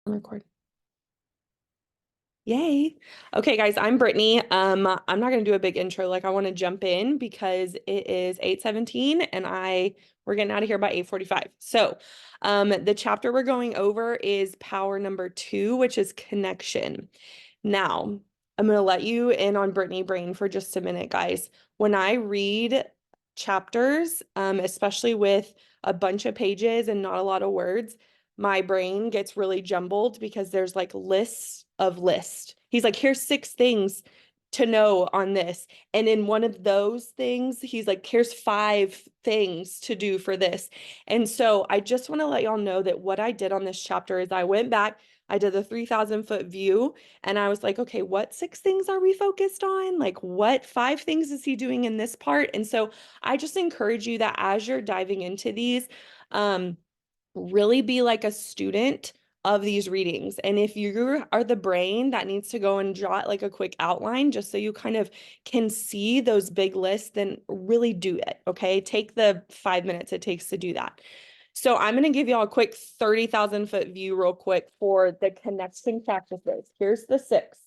Record. Yay. Okay, guys, I'm Brittany. I'm not gonna do a big intro. Like, I want to jump in because it is 8:17 and we're getting out of here by 8:45. So, the chapter we're going over is power number 2, which is connection. Now, I'm gonna let you in on Brittany brain for just a minute, guys. When I read chapters, especially with a bunch of pages and not a lot of words, my brain gets really jumbled because there's like lists of lists. He's like, here's 6 things to know on this. And in one of those things, he's like, here's 5 things to do for this. And so I just want to let y'all know that what I did on this chapter is I went back, I did the 3,000-foot view, and I was like, okay, what 6 things are we focused on? Like, what 5 things is he doing in this part? And so I just encourage you that as you're diving into these, really be like a student of these readings. And if you are the brain that needs to go and jot like a quick outline just so you kind of can see those big lists, then really do it. Okay. Take the 5 minutes it takes to do that. So I'm going to give y'all a quick 30,000-foot view real quick for the connection practices. Here's the 6.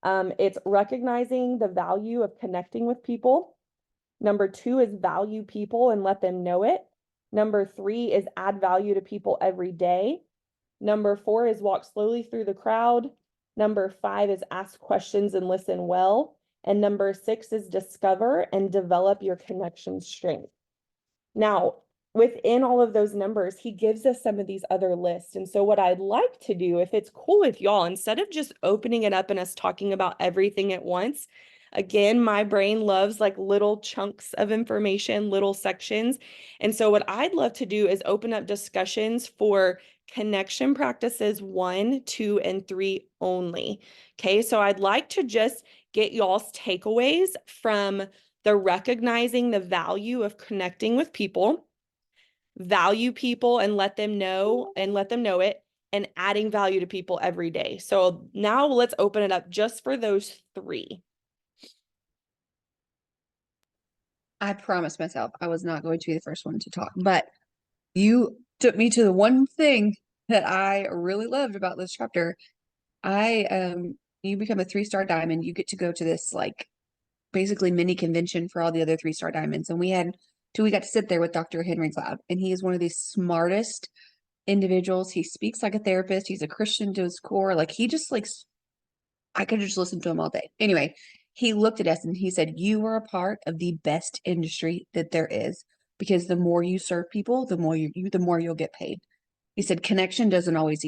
It's recognizing the value of connecting with people. Number 2 is value people and let them know it. Number 3 is add value to people every day. Number 4 is walk slowly through the crowd. Number 5 is ask questions and listen well. And number 6 is discover and develop your connection strength. Now, within all of those numbers, he gives us some of these other lists. And so what I'd like to do, if it's cool with y'all, instead of just opening it up and us talking about everything at once, again, my brain loves like little chunks of information, little sections. And so what I'd love to do is open up discussions for connection practices 1, 2, and 3 only. Okay, so I'd like to just get y'all's takeaways from the recognizing the value of connecting with people, value people and let them know it, and adding value to people every day. So now let's open it up just for those 3. I promised myself I was not going to be the first one to talk, but you took me to the one thing that I really loved about this chapter. You become a 3-star diamond, you get to go to this like basically mini convention for all the other 3-star diamonds. And we got to sit there with Dr. Henry Cloud, and he is one of the smartest individuals. He speaks like a therapist. He's a Christian to his core. Like I could just listen to him all day. Anyway, he looked at us and he said, "You are a part of the best industry that there is, because the more you serve people, the more the more you'll get paid." He said, "Connection doesn't always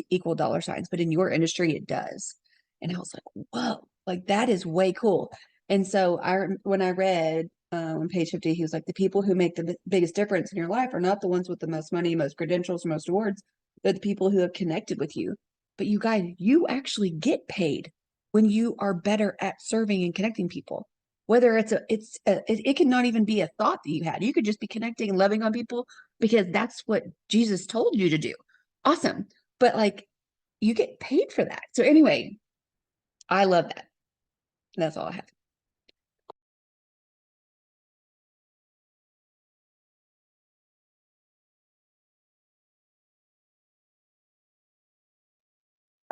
equal dollar signs, but in your industry, it does." And I was like, "Whoa, like that is way cool." And so when I read on page 50, he was like, "The people who make the biggest difference in your life are not the ones with the most money, most credentials, most awards, but the people who have connected with you. But you guys, you actually get paid when you are better at serving and connecting people. Whether it can not even be a thought that you had. You could just be connecting and loving on people because that's what Jesus told you to do. Awesome. But like, you get paid for that." So anyway, I love that. That's all I have.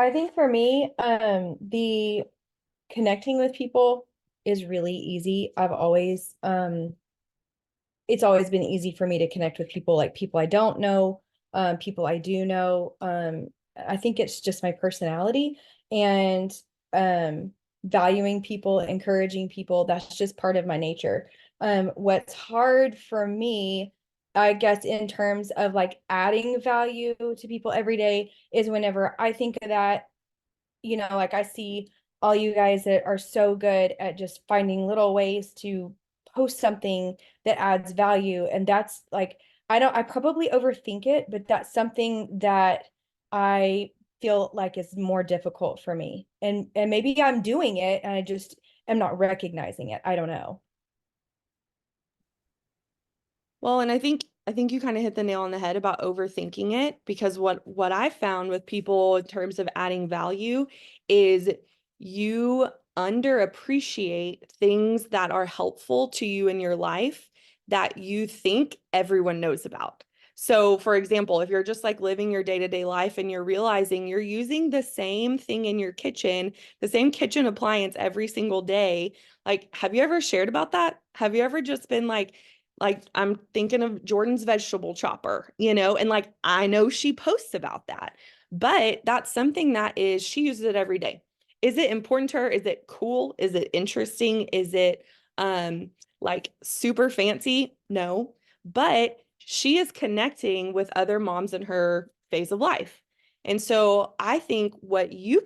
I think for me, the connecting with people is really easy. It's always been easy for me to connect with people, like people I don't know, people I do know. I think it's just my personality and valuing people, encouraging people. That's just part of my nature. What's hard for me, I guess, in terms of like adding value to people every day is whenever I think of that, like I see all you guys that are so good at just finding little ways to post something that adds value. And that's like, I probably overthink it, but that's something that I feel like is more difficult for me. And maybe I'm doing it and I just am not recognizing it. I don't know. Well, and I think you kind of hit the nail on the head about overthinking it, because what I found with people in terms of adding value is you underappreciate things that are helpful to you in your life that you think everyone knows about. So for example, if you're just like living your day-to-day life and you're realizing you're using the same thing in your kitchen, the same kitchen appliance every single day, like, have you ever shared about that? Have you ever just been like I'm thinking of Jordan's vegetable chopper, and like I know she posts about that, but that's something that is she uses it every day. Is it important to her? Is it cool? Is it interesting? Is it like super fancy? No, but she is connecting with other moms in her phase of life. And so I think what you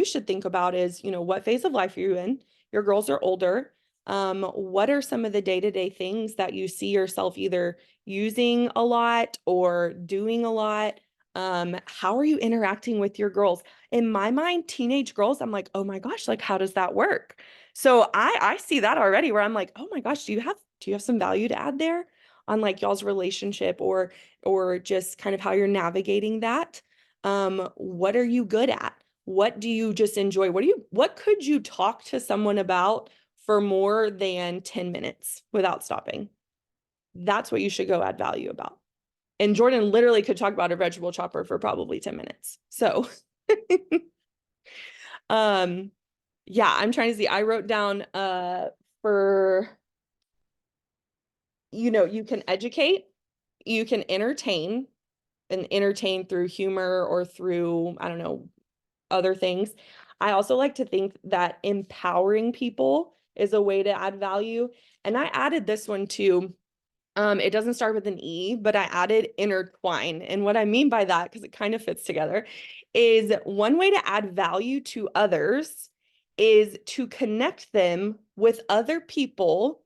should think about is, what phase of life are you in? Your girls are older. What are some of the day-to-day things that you see yourself either using a lot or doing a lot? How are you interacting with your girls? In my mind, teenage girls, I'm like, oh my gosh, like how does that work? So I see that already where I'm like, oh my gosh, do you have some value to add there on like y'all's relationship or just kind of how you're navigating that? What are you good at? What do you just enjoy? What could you talk to someone about for more than 10 minutes without stopping? That's what you should go add value about. And Jordan literally could talk about a vegetable chopper for probably 10 minutes. So, um, yeah, I'm trying to see. I wrote down for, you can educate, you can entertain, and entertain through humor or through, I don't know, other things. I also like to think that empowering people is a way to add value. And I added this one too. It doesn't start with an E, but I added intertwine. And what I mean by that, because it kind of fits together, is one way to add value to others is to connect them with other people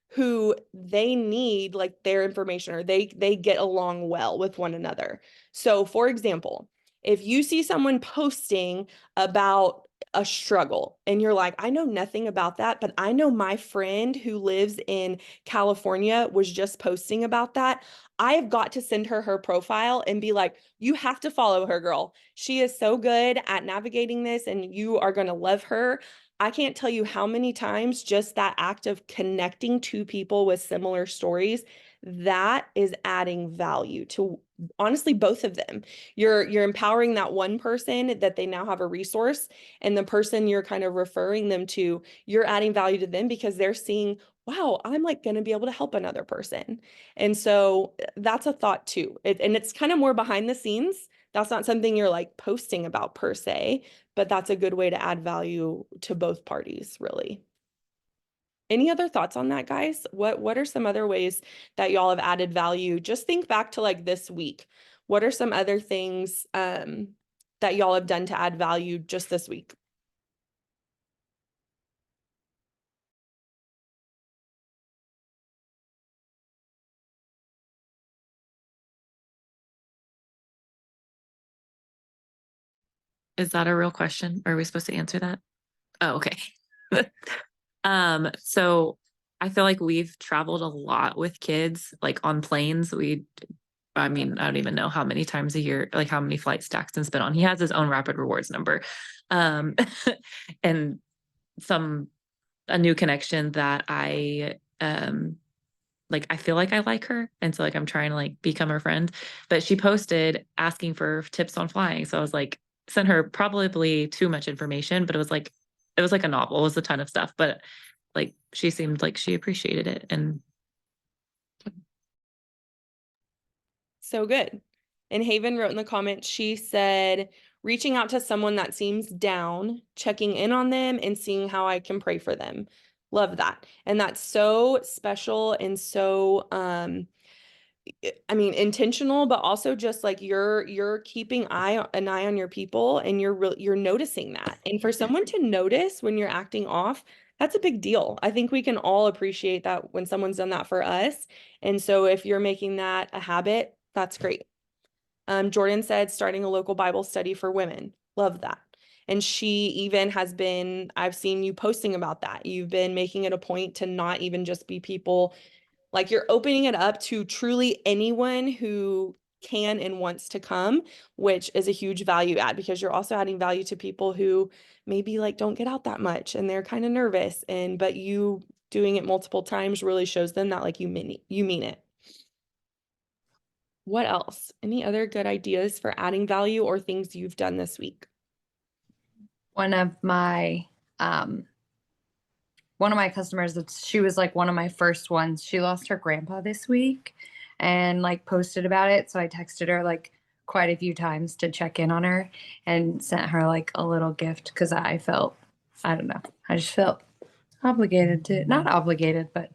who they need like their information or they get along well with one another. So for example, if you see someone posting about a struggle and you're like, I know nothing about that, but I know my friend who lives in California was just posting about that. I have got to send her profile and be like, you have to follow her, girl. She is so good at navigating this and you are going to love her. I can't tell you how many times just that act of connecting two people with similar stories, that is adding value to honestly both of them. You're empowering that one person that they now have a resource, and the person you're kind of referring them to, you're adding value to them because they're seeing, wow, I'm like going to be able to help another person. And so that's a thought too. And it's kind of more behind the scenes. That's not something you're like posting about per se, but that's a good way to add value to both parties, really. Any other thoughts on that, guys? What are some other ways that y'all have added value? Just think back to like this week. What are some other things that y'all have done to add value just this week? Is that a real question? Are we supposed to answer that? Oh, okay. So I feel like we've traveled a lot with kids, like on planes. I mean, I don't even know how many times a year, like how many flights Daxton's been on. He has his own rapid rewards number. Um, and a new connection that like I feel like I like her. And so like I'm trying to like become her friend. But she posted asking for tips on flying. So I was like, sent her probably too much information, but it was like a novel. It was a ton of stuff. But like she seemed like she appreciated it. And So good. And Haven wrote in the comments, she said, reaching out to someone that seems down, checking in on them and seeing how I can pray for them. Love that. And that's so special and so I mean intentional, but also just like you're keeping an eye on your people and you're noticing that. And for someone to notice when you're acting off, that's a big deal. I think we can all appreciate that when someone's done that for us. And so if you're making that a habit, that's great. Jordan said starting a local Bible study for women. Love that. And she even I've seen you posting about that. You've been making it a point to not even just be people, like you're opening it up to truly anyone who can and wants to come, which is a huge value add because you're also adding value to people who maybe like don't get out that much and they're kind of nervous, but you doing it multiple times really shows them that like you mean it. What else? Any other good ideas for adding value or things you've done this week? One of my customers, she was like one of my first ones. She lost her grandpa this week and like posted about it. So I texted her like quite a few times to check in on her and sent her like a little gift because I don't know, I just felt obligated to, not obligated, but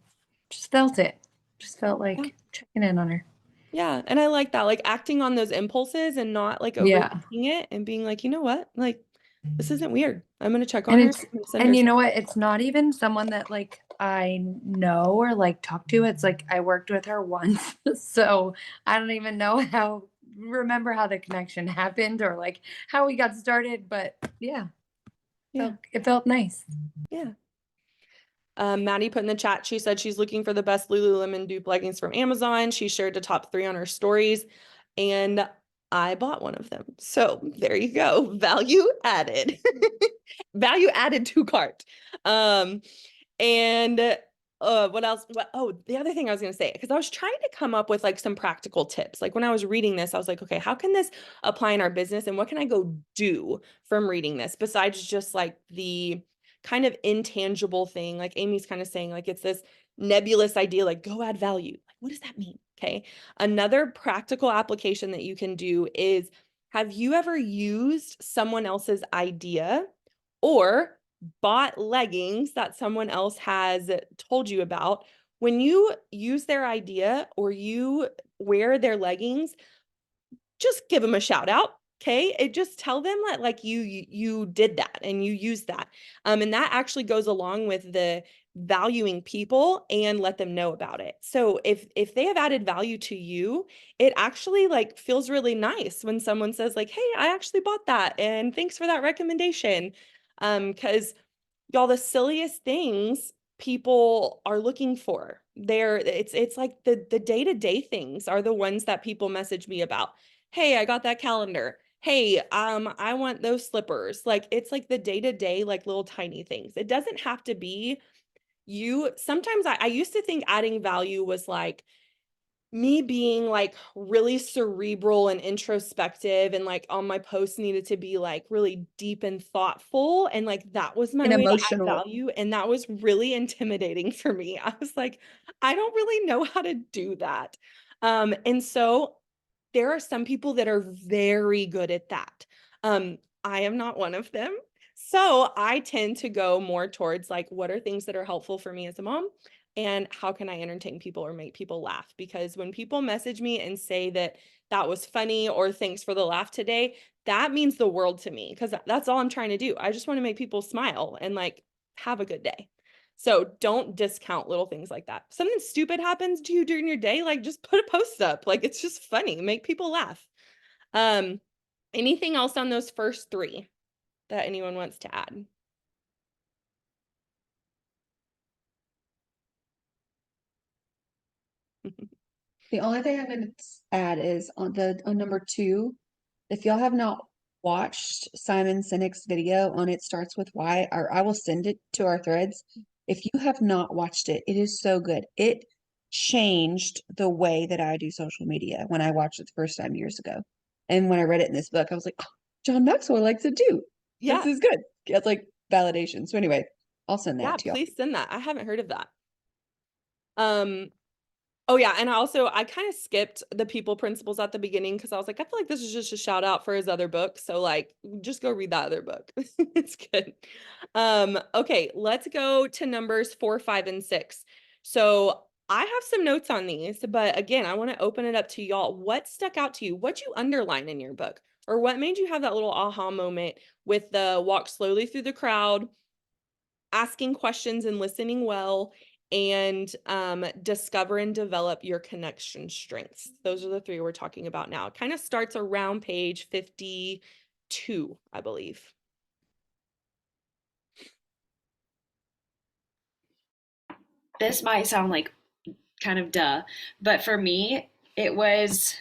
just felt it. Just felt like Yeah. checking in on her. Yeah, and I like that, like acting on those impulses and not like Yeah. overthinking it and being like, you know what, like this isn't weird. I'm gonna check on And her. it's, I'm gonna send her and you know something. what? It's not even someone that like I know or like talk to. It's like I worked with her once. So I don't even know remember how the connection happened or like how we got started. But yeah, Yeah, it felt nice. yeah. Maddie put in the chat, she said she's looking for the best Lululemon dupe leggings from Amazon. She shared the top 3 on her stories, and I bought one of them. So there you go. Value added. Value added to cart. And what else? The other thing I was gonna say, because I was trying to come up with like some practical tips. Like when I was reading this, I was like, okay, how can this apply in our business and what can I go do from reading this besides just like the kind of intangible thing, like Amy's kind of saying, like it's this nebulous idea, like go add value. Like, what does that mean? Okay. Another practical application that you can do is, have you ever used someone else's idea or bought leggings that someone else has told you about? When you use their idea or you wear their leggings, just give them a shout out. Okay. It just tell them that like you did that and you used that. And that actually goes along with the valuing people and let them know about it. So if they have added value to you, it actually like feels really nice when someone says like, hey, I actually bought that and thanks for that recommendation. Because y'all, the silliest things people are looking for. It's like the day-to-day things are the ones that people message me about. Hey, I got that calendar. Hey, I want those slippers. Like it's like the day-to-day, like little tiny things. It doesn't have to be you. Sometimes I used to think adding value was like me being like really cerebral and introspective and like all my posts needed to be like really deep and thoughtful and like that was my And way to add emotional. value, and that was really intimidating for me. I was like, I don't really know how to do that. And so there are some people that are very good at that. I am not one of them. So I tend to go more towards like, what are things that are helpful for me as a mom? And how can I entertain people or make people laugh? Because when people message me and say that that was funny or thanks for the laugh today, that means the world to me because that's all I'm trying to do. I just want to make people smile and like have a good day. So don't discount little things like that. If something stupid happens to you during your day, like just put a post up. Like it's just funny, make people laugh. Um, anything else on those first 3 that anyone wants to add? The only thing I'm going to add is on number 2, if y'all have not watched Simon Sinek's video on It Starts With Why, or I will send it to our threads. If you have not watched it, it is so good. It changed the way that I do social media when I watched it the first time years ago. And when I read it in this book, I was like, oh, John Maxwell likes it too. Yeah. This is good. It's like validation. So anyway, I'll send Yeah, that to y'all. please send that. I haven't heard of that. Oh yeah, and I kind of skipped the people principles at the beginning because I was like, I feel like this is just a shout out for his other book. So like just go read that other book. It's good. Okay, let's go to numbers 4, 5, and 6. So I have some notes on these, but again, I want to open it up to y'all. What stuck out to you? What you underline in your book? Or what made you have that little aha moment with the walk slowly through the crowd, asking questions and listening well, and discover and develop your connection strengths. Those are the 3 we're talking about now. It kind of starts around page 52, I believe. This might sound like kind of duh, but for me, it was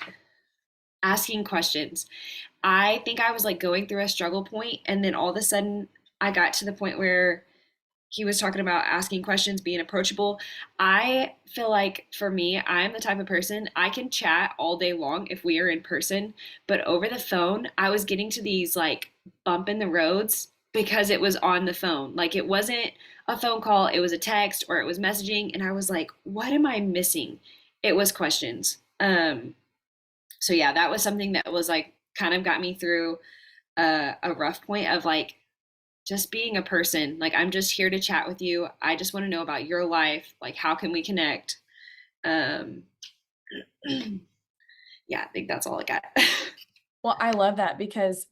asking questions. I think I was like going through a struggle point, and then all of a sudden, I got to the point where he was talking about asking questions, being approachable. I feel like for me, I'm the type of person I can chat all day long if we are in person, but over the phone, I was getting to these like bump in the roads because it was on the phone. Like it wasn't a phone call, it was a text or it was messaging, and I was like, what am I missing? It was questions. So yeah, that was something that was like kind of got me through a rough point of like just being a person. Like, I'm just here to chat with you. I just want to know about your life. Like, how can we connect? Um, yeah, I think that's all I got. Well, I love that because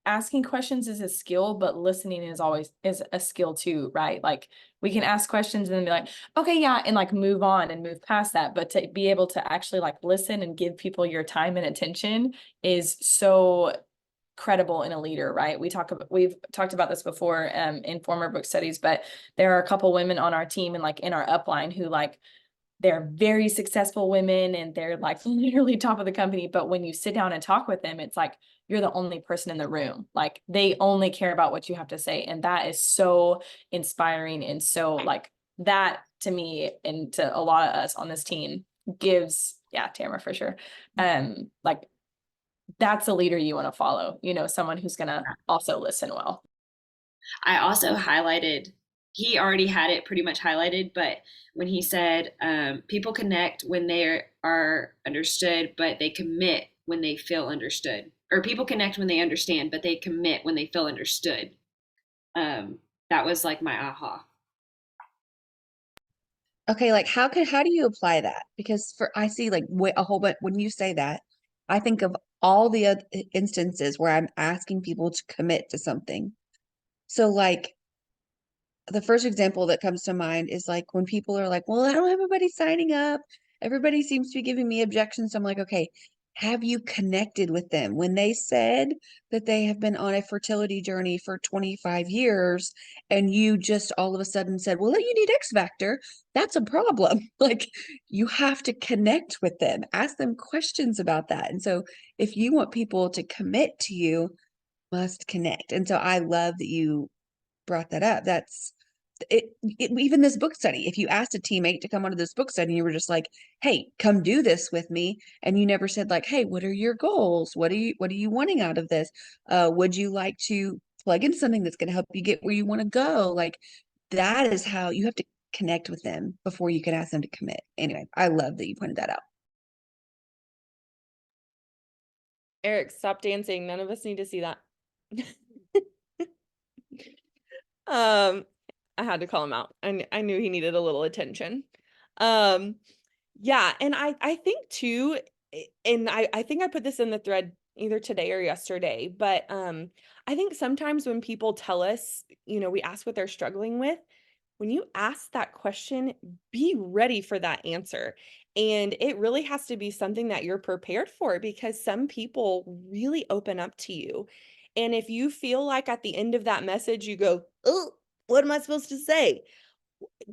asking questions is a skill, but listening is always is a skill too, right? Like we can ask questions and then be like, okay, yeah, and like move on and move past that. But to be able to actually like listen and give people your time and attention is so credible in a leader, right? We've talked about this before in former book studies, but there are a couple women on our team and like in our upline who like they're very successful women and they're like literally top of the company. But when you sit down and talk with them, it's like you're the only person in the room. Like they only care about what you have to say. And that is so inspiring. And so like that to me and to a lot of us on this team gives, yeah, Tamara for sure. Like that's a leader you want to follow, you know, someone who's going to also listen well. I also highlighted, he already had it pretty much highlighted, but when he said, people connect when they are understood, but they commit when they feel understood. Or people connect when they understand, but they commit when they feel understood. That was like my aha. Okay, like how do you apply that? Because for I see like a whole bunch when you say that, I think of all the other instances where I'm asking people to commit to something. So like the first example that comes to mind is like when people are like, well, I don't have everybody signing up. Everybody seems to be giving me objections. I'm like, okay, have you connected with them? When they said that they have been on a fertility journey for 25 years and you just all of a sudden said, well, you need X Factor, that's a problem. Like you have to connect with them, ask them questions about that. And so if you want people to commit to you, must connect. And so I love that you brought that up. That's even this book study. If you asked a teammate to come onto this book study and you were just like, hey, come do this with me, and you never said like, hey, what are your goals? What are you wanting out of this? Would you like to plug in something that's going to help you get where you want to go? Like that is how you have to connect with them before you can ask them to commit. Anyway, I love that you pointed that out. Eric, stop dancing. None of us need to see that. I had to call him out. I knew he needed a little attention. Yeah, and I think too, and I think I put this in the thread either today or yesterday, but I think sometimes when people tell us, you know, we ask what they're struggling with, when you ask that question, be ready for that answer. And it really has to be something that you're prepared for because some people really open up to you. And if you feel like at the end of that message, you go, oh, what am I supposed to say?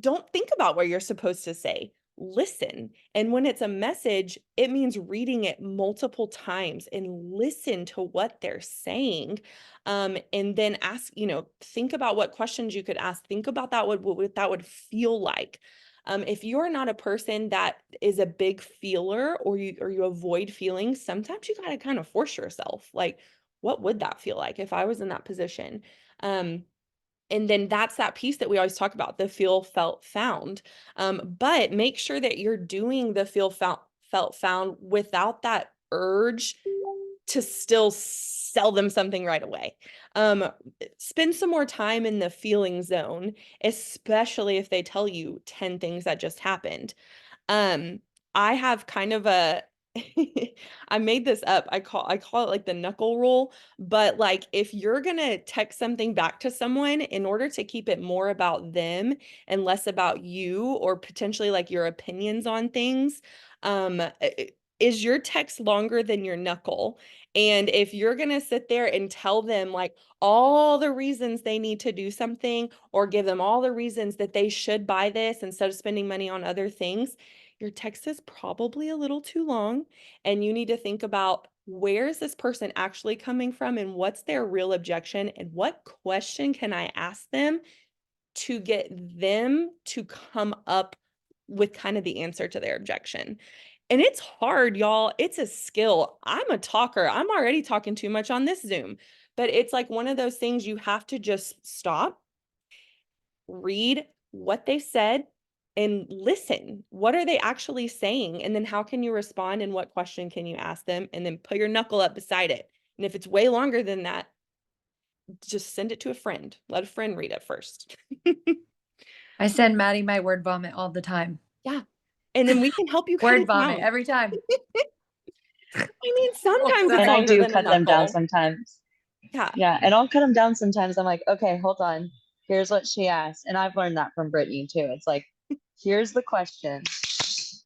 Don't think about what you're supposed to say. Listen. And when it's a message, it means reading it multiple times and listen to what they're saying. And then ask, you know, think about what questions you could ask. Think about that, what that would feel like. If you're not a person that is a big feeler or you avoid feelings, sometimes you got to kind of force yourself. Like, what would that feel like if I was in that position? And then that's that piece that we always talk about, the feel, felt, found. But make sure that you're doing the feel, felt, found without that urge to still sell them something right away. Spend some more time in the feeling zone, especially if they tell you 10 things that just happened. Um, I have kind of a I made this up. I call it like the knuckle rule, but like if you're gonna text something back to someone in order to keep it more about them and less about you or potentially like your opinions on things, is your text longer than your knuckle? And if you're gonna sit there and tell them like all the reasons they need to do something or give them all the reasons that they should buy this instead of spending money on other things, your text is probably a little too long, and you need to think about where is this person actually coming from and what's their real objection and what question can I ask them to get them to come up with kind of the answer to their objection. And it's hard, y'all. It's a skill. I'm a talker. I'm already talking too much on this Zoom, but it's like one of those things you have to just stop, read what they said, and listen. What are they actually saying? And then how can you respond and what question can you ask them? And then put your knuckle up beside it. And if it's way longer than that, just send it to a friend. Let a friend read it first. I send Maddie my word vomit all the time. Yeah. And then we can help you cut Word it vomit down. every time. I mean, sometimes it's And I longer do than a cut them down knuckle. sometimes. Yeah. Yeah, and I'll cut them down sometimes. I'm like, okay, hold on. Here's what she asked. And I've learned that from Brittany too. It's like, here's the question.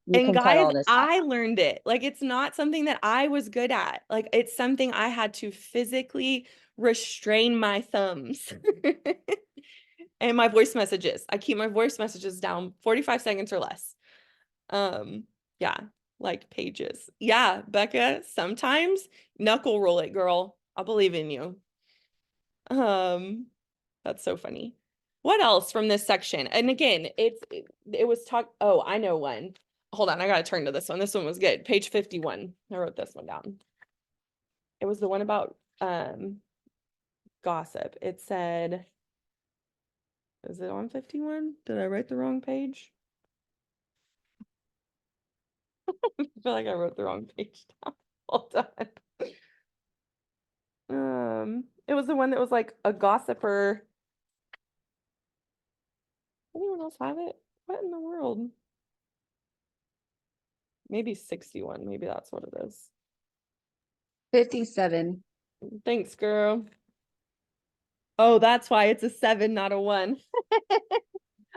You And can cut guys, all this out. I learned it. Like, it's not something that I was good at. Like, it's something I had to physically restrain my thumbs and my voice messages. I keep my voice messages down 45 seconds or less. Yeah, like pages. Yeah, Becca, sometimes knuckle roll it, girl. I believe in you. That's so funny. What else from this section? And again, it was oh, I know one. Hold on, I gotta turn to this one. This one was good. Page 51. I wrote this one down. It was the one about gossip. It said, is it on 51? Did I write the wrong page? I feel like I wrote the wrong page down. Hold on. It was the one that was like a gossiper. Anyone else have it? What in the world? Maybe 61. Maybe that's what it is. 57. Thanks, girl. Oh, that's why it's a 7, not a 1.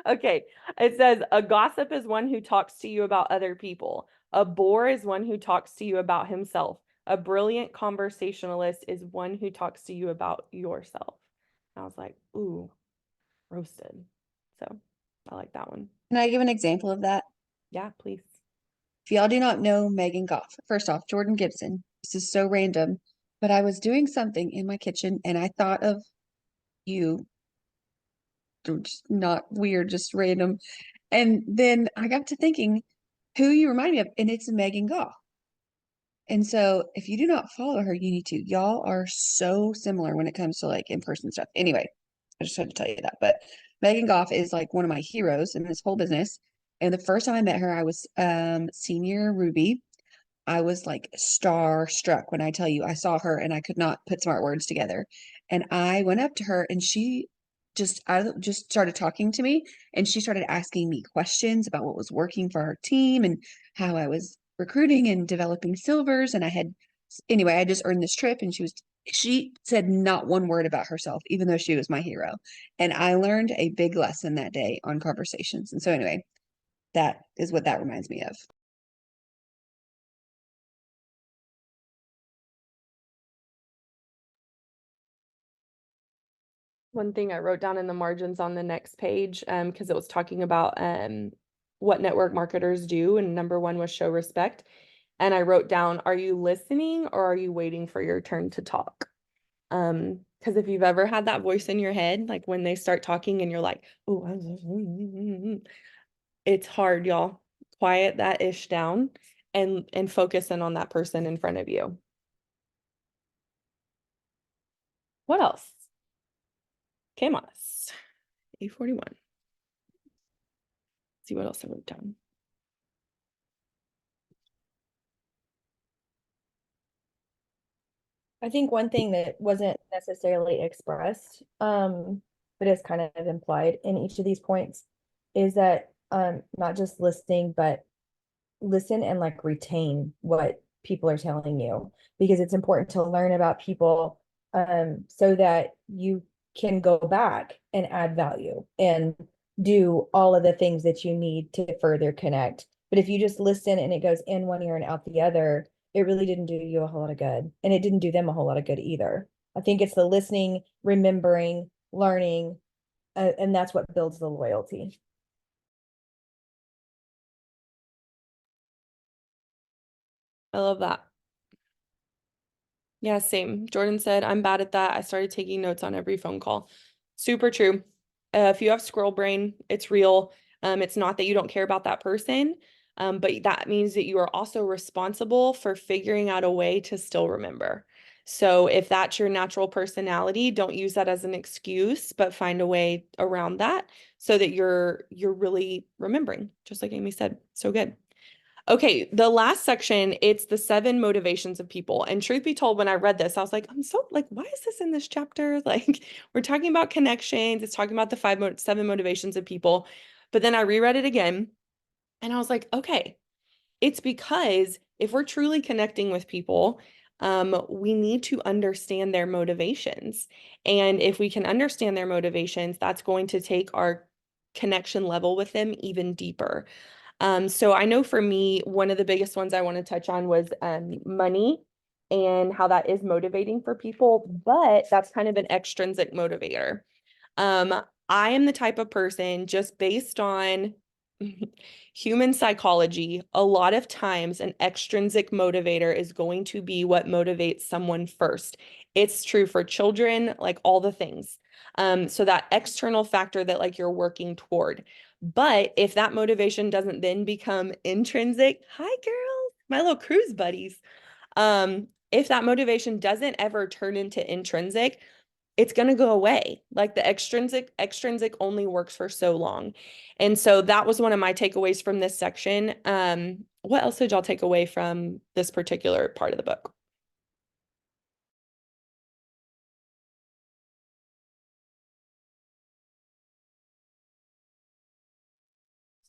Okay. It says a gossip is one who talks to you about other people. A bore is one who talks to you about himself. A brilliant conversationalist is one who talks to you about yourself. I was like, ooh, roasted. So I like that one. Can I give an example of that? Yeah, please. If y'all do not know Megan Goff, first off, Jordan Gibson. This is so random, but I was doing something in my kitchen and I thought of you. Just not weird, just random. And then I got to thinking who you remind me of, and it's Megan Goff. And so if you do not follow her, you need to. Y'all are so similar when it comes to like in-person stuff. Anyway, I just had to tell you that. But Megan Goff is like one of my heroes in this whole business. And the first time I met her, I was senior Ruby. I was like starstruck when I tell you I saw her and I could not put smart words together. And I went up to her and she just started talking to me and she started asking me questions about what was working for our team and how I was recruiting and developing silvers. And anyway, I just earned this trip and she said not one word about herself, even though she was my hero. And I learned a big lesson that day on conversations. And so anyway, that is what that reminds me of. One thing I wrote down in the margins on the next page, because it was talking about what network marketers do, and number 1 was show respect. And I wrote down, are you listening or are you waiting for your turn to talk? Because if you've ever had that voice in your head, like when they start talking and you're like, oh, it's hard, y'all. Quiet that ish down and focus in on that person in front of you. What else? ¿Qué más? 841. See what else I wrote down. I think one thing that wasn't necessarily expressed, but is kind of implied in each of these points is that not just listening, but listen and like retain what people are telling you, because it's important to learn about people so that you can go back and add value and do all of the things that you need to further connect. But if you just listen and it goes in one ear and out the other, it really didn't do you a whole lot of good. And it didn't do them a whole lot of good either. I think it's the listening, remembering, learning, and that's what builds the loyalty. I love that. Yeah, same. Jordan said, I'm bad at that. I started taking notes on every phone call. Super true. If you have squirrel brain, it's real. It's not that you don't care about that person, but that means that you are also responsible for figuring out a way to still remember. So if that's your natural personality, don't use that as an excuse, but find a way around that so that you're really remembering, just like Amy said. So good. Okay, the last section, it's the 7 motivations of people. And truth be told, when I read this, I was like, I'm so like, why is this in this chapter? Like, we're talking about connections, it's talking about the 7 motivations of people. But then I reread it again and I was like, okay, it's because if we're truly connecting with people, we need to understand their motivations. And if we can understand their motivations, that's going to take our connection level with them even deeper. So I know for me, one of the biggest ones I want to touch on was money and how that is motivating for people, but that's kind of an extrinsic motivator. Um, I am the type of person, just based on human psychology, a lot of times an extrinsic motivator is going to be what motivates someone first. It's true for children, like all the things. So that external factor that like you're working toward. But if that motivation doesn't then become intrinsic, hi girls, my little cruise buddies. If that motivation doesn't ever turn into intrinsic, it's going to go away. Like the extrinsic only works for so long. And so that was one of my takeaways from this section. What else did y'all take away from this particular part of the book?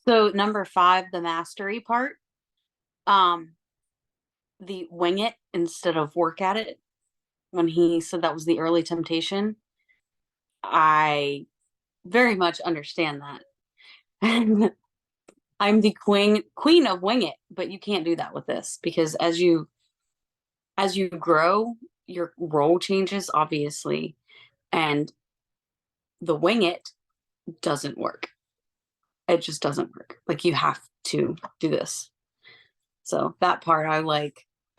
So number 5, the mastery part, the wing it instead of work at it. When he said that was the early temptation, I very much understand that. I'm the queen of wing it, but you can't do that with this, because as you grow, your role changes, obviously, and the wing it doesn't work. It just doesn't work. Like, you have to do this. So that part, I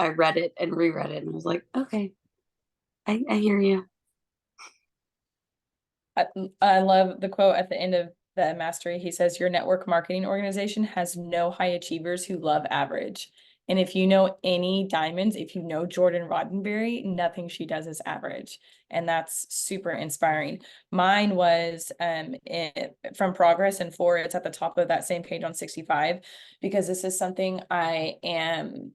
read it and reread it and I was like, okay, I hear you. I love the quote at the end of the mastery. He says, your network marketing organization has no high achievers who love average. And if you know any diamonds, if you know Jordan Roddenberry, nothing she does is average. And that's super inspiring. Mine was from Progress and 4, it's at the top of that same page on 65, because this is something I am,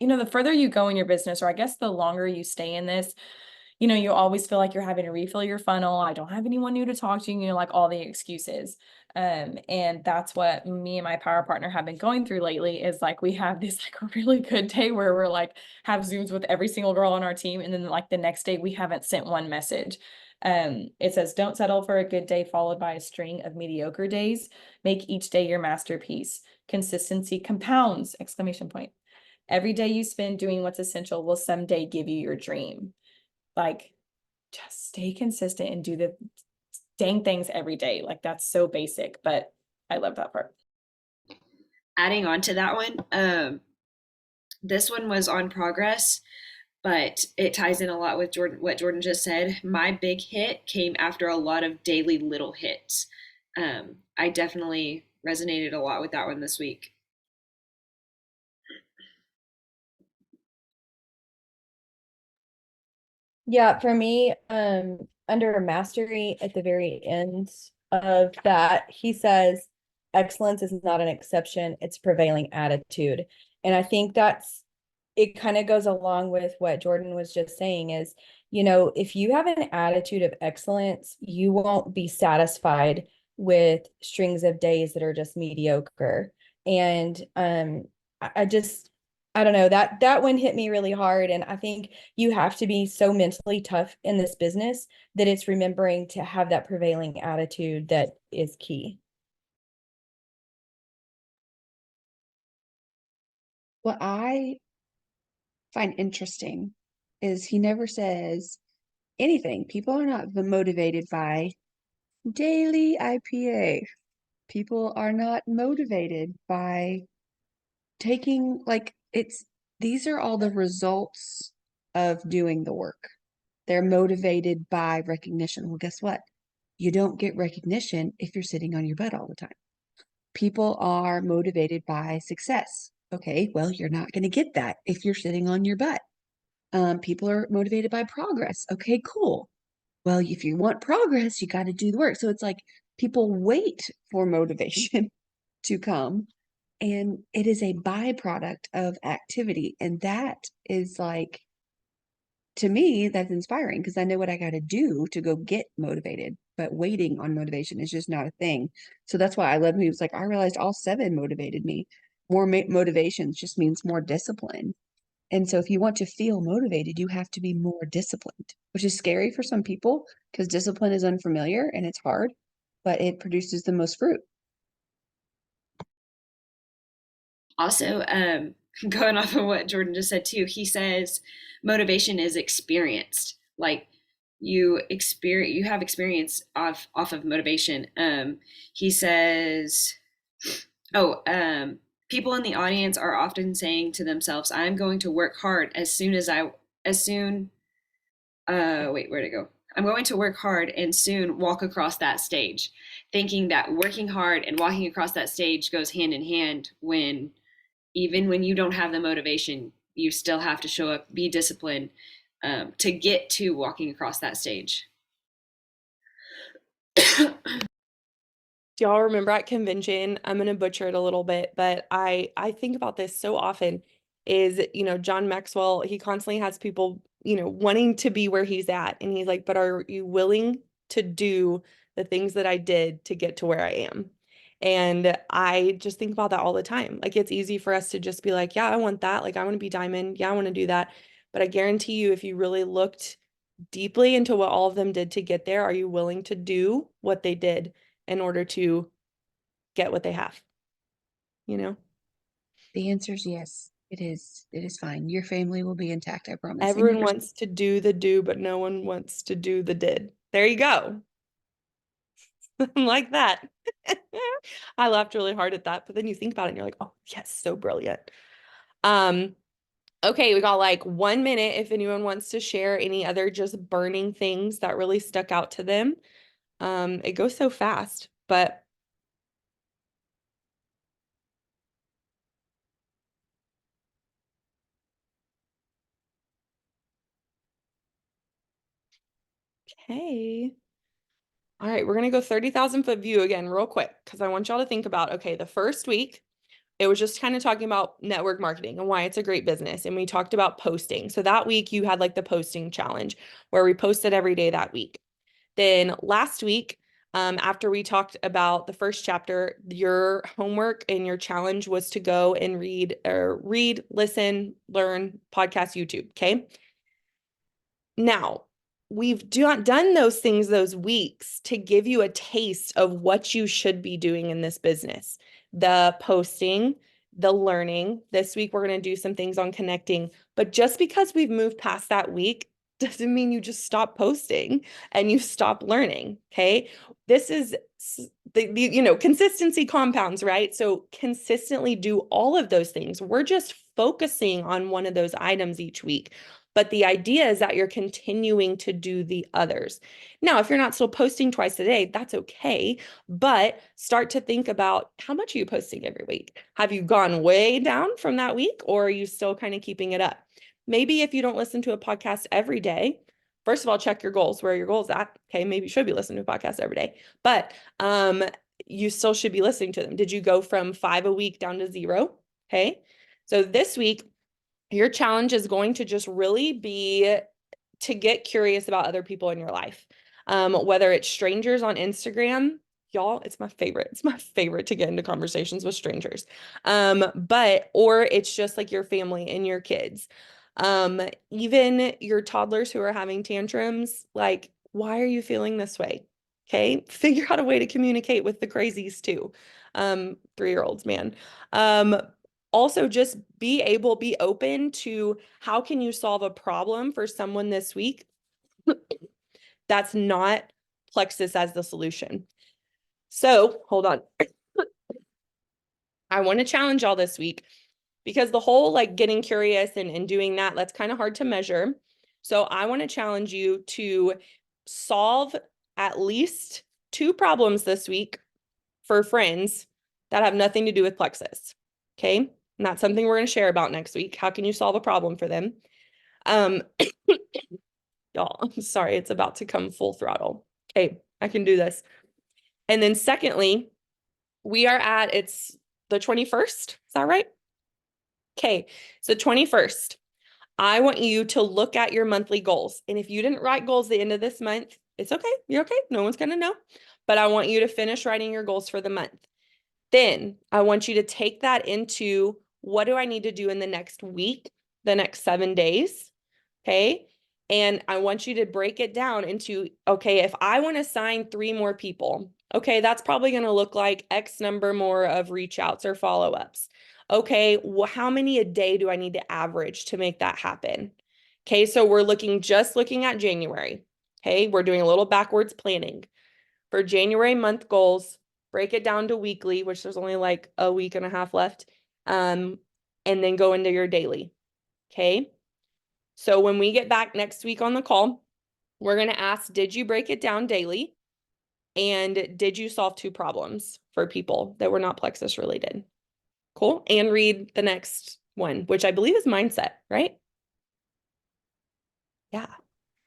the further you go in your business, or I guess the longer you stay in this, you always feel like you're having to refill your funnel. I don't have anyone new to talk to, like all the excuses. And that's what me and my power partner have been going through lately, is like, we have this like a really good day where we're like, have Zooms with every single girl on our team. And then like the next day we haven't sent one message. It says, don't settle for a good day followed by a string of mediocre days. Make each day your masterpiece. Consistency compounds, exclamation point. Every day you spend doing what's essential will someday give you your dream. Like, just stay consistent and do the dang things every day. Like, that's so basic, but I love that part. Adding on to that one, this one was on Progress, but it ties in a lot with what Jordan just said. My big hit came after a lot of daily little hits. I definitely resonated a lot with that one this week. Yeah, for me, under mastery at the very end of that, he says, excellence is not an exception, it's prevailing attitude. And I think it kind of goes along with what Jordan was just saying is, if you have an attitude of excellence, you won't be satisfied with strings of days that are just mediocre. And I don't know, that one hit me really hard. And I think you have to be so mentally tough in this business that it's remembering to have that prevailing attitude that is key. What I find interesting is he never says anything. People are not motivated by daily IPA. People are not motivated by taking, these are all the results of doing the work. They're motivated by recognition. Well, guess what? you don't get recognition if you're sitting on your butt all the time. People are motivated by success. Okay, well, you're not going to get that if you're sitting on your butt. People are motivated by progress. Okay, cool. Well, if you want progress, you got to do the work. So it's like people wait for motivation to come, and it is a byproduct of activity. And that is like, to me, that's inspiring because I know what I got to do to go get motivated. But waiting on motivation is just not a thing. So that's why I love him. He was like, I realized all 7 motivated me. More motivations just means more discipline. And so if you want to feel motivated, you have to be more disciplined, which is scary for some people because discipline is unfamiliar and it's hard, but it produces the most fruit. Also, going off of what Jordan just said too, he says motivation is experienced. Like you have experience off of motivation. He says, oh, people in the audience are often saying to themselves, I'm going to work hard wait, where'd it go? I'm going to work hard and soon walk across that stage, thinking that working hard and walking across that stage goes hand in hand when even when you don't have the motivation, you still have to show up, be disciplined to get to walking across that stage. Do y'all remember at convention? I'm gonna butcher it a little bit, but I think about this so often. Is John Maxwell? He constantly has people wanting to be where he's at, and he's like, "But are you willing to do the things that I did to get to where I am?" And I just think about that all the time. Like it's easy for us to just be like, "Yeah, I want that. Like I want to be diamond. Yeah, I want to do that." But I guarantee you, if you really looked deeply into what all of them did to get there, are you willing to do what they did in order to get what they have? The answer is yes. It is. It is fine. Your family will be intact, I promise. And Everyone yours. wants to do the do, but no one wants to do the did. There you go. Like that. I laughed really hard at that, but then you think about it and you're like, oh, yes, so brilliant. Okay, we got like 1 minute if anyone wants to share any other just burning things that really stuck out to them. It goes so fast, but okay. All right, we're gonna go 30,000 foot view again real quick because I want y'all to think about, okay, the first week, it was just kind of talking about network marketing and why it's a great business. And we talked about posting. So that week you had like the posting challenge where we posted every day that week. Then last week, after we talked about the first chapter, your homework and your challenge was to go and read, listen, learn, podcast, YouTube. Okay. Now, we've done those things those weeks to give you a taste of what you should be doing in this business. The posting, the learning. This week, we're going to do some things on connecting. But just because we've moved past that week doesn't mean you just stop posting and you stop learning. Okay. This is the consistency compounds, right? So consistently do all of those things. We're just focusing on one of those items each week. But the idea is that you're continuing to do the others. Now, if you're not still posting twice a day, that's okay. But start to think about how much are you posting every week? Have you gone way down from that week, or are you still kind of keeping it up? Maybe if you don't listen to a podcast every day, first of all, check your goals. Where are your goals at? Okay, maybe you should be listening to a podcast every day, but you still should be listening to them. Did you go from 5 a week down to 0? Okay, so this week, your challenge is going to just really be to get curious about other people in your life. Whether it's strangers on Instagram, y'all, it's my favorite. It's my favorite to get into conversations with strangers. Or it's just like your family and your kids. Even your toddlers who are having tantrums, like, why are you feeling this way? Okay, figure out a way to communicate with the crazies too. 3-year-olds, man. Also just be open to how can you solve a problem for someone this week that's not Plexus as the solution. So hold on. I want to challenge y'all this week because the whole like getting curious and doing that's kind of hard to measure. So I want to challenge you to solve at least 2 problems this week for friends that have nothing to do with plexus. Okay. And that's something we're going to share about next week. How can you solve a problem for them? Y'all, I'm sorry, it's about to come full throttle. Okay, I can do this. And then secondly, it's the 21st. Is that right? Okay, so 21st. I want you to look at your monthly goals. And if you didn't write goals at the end of this month, it's okay. You're okay. No one's going to know. But I want you to finish writing your goals for the month. Then I want you to take that into what do I need to do in the next week, the next 7 days? Okay. And I want you to break it down into, okay, if I want to sign 3 more people, okay, that's probably going to look like X number more of reach outs or follow ups. Okay, well, how many a day do I need to average to make that happen? Okay, so we're just looking at January. Okay, we're doing a little backwards planning. For January month goals, break it down to weekly, which there's only like a week and a half left, and then go into your daily. Okay. So when we get back next week on the call, we're going to ask, did you break it down daily? And did you solve 2 problems for people that were not plexus related? Cool. And read the next one, which I believe is mindset, right? Yeah.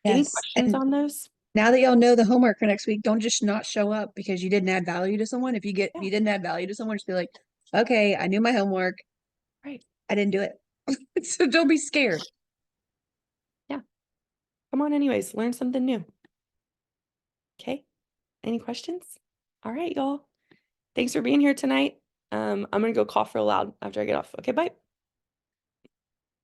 Any Yes. questions And on those? now that y'all know the homework for next week, don't just not show up because you didn't add value to someone. If you Yeah. didn't add value to someone, just be like, okay, I knew my homework. Right. I didn't do it. So don't be scared. Come on anyways, learn something new. Okay. Any questions? All right, y'all. Thanks for being here tonight. I'm gonna go cough real loud after I get off. Okay, bye.